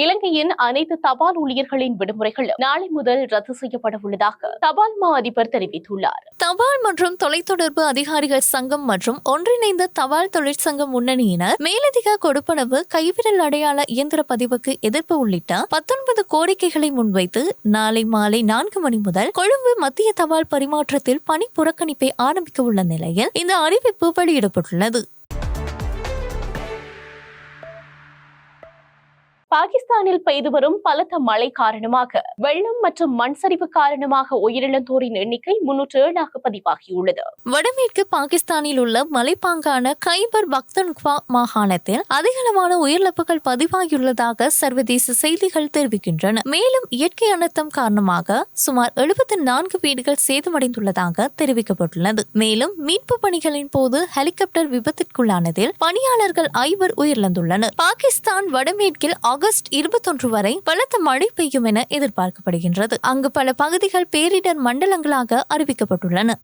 இலங்கையின் அனைத்து தபால் ஊழியர்களின் விடுமுறைகள் நாளை முதல் ரத்து செய்யப்பட உள்ளதாக தபால் மா அதிபர் தெரிவித்துள்ளார். தபால் மற்றும் தொலைத்தொடர்பு அதிகாரிகள் சங்கம் மற்றும் ஒன்றிணைந்த தபால் தொழிற்சங்க முன்னணியினர் மேலதிக கொடுப்பனவு, கைவிரல் அடையாள இயந்திர பதிவுக்கு எதிர்ப்பு உள்ளிட்ட 19 கோரிக்கைகளை முன்வைத்து நாளை மாலை 4 மணி முதல் கொழும்பு மத்திய தபால் பரிமாற்றத்தில் பணி புறக்கணிப்பை ஆரம்பிக்க உள்ள நிலையில் இந்த அறிவிப்பு வெளியிடப்பட்டுள்ளது. பாகிஸ்தானில் பெய்து வரும் பலத்த மழை காரணமாக வெள்ளம் மற்றும் மண் சரிவு காரணமாக உயிரிழந்தோரின் எண்ணிக்கை 307 பதிவாகியுள்ளது. வடமேற்கு பாகிஸ்தானில் உள்ள மலைப்பாங்கான கைபர் பக்தன்குவா மாகாணத்தில் அதிகளவான உயிரிழப்புகள் பதிவாகியுள்ளதாக சர்வதேச செய்திகள் தெரிவிக்கின்றன. மேலும் இயற்கை அனர்த்தம் காரணமாக சுமார் 74 வீடுகள் சேதமடைந்துள்ளதாக தெரிவிக்கப்பட்டுள்ளது. மேலும் மீட்பு பணிகளின் போது ஹெலிகாப்டர் விபத்திற்குள்ளானதில் பணியாளர்கள் 5 உயிரிழந்துள்ளனர். பாகிஸ்தான் வடமேற்கில் ஆகஸ்ட் 21 வரை பலத்த மழை பெய்யும் என எதிர்பார்க்கப்படுகின்றது. அங்கு பல பகுதிகள் பேரிடர் மண்டலங்களாக அறிவிக்கப்பட்டுள்ளன.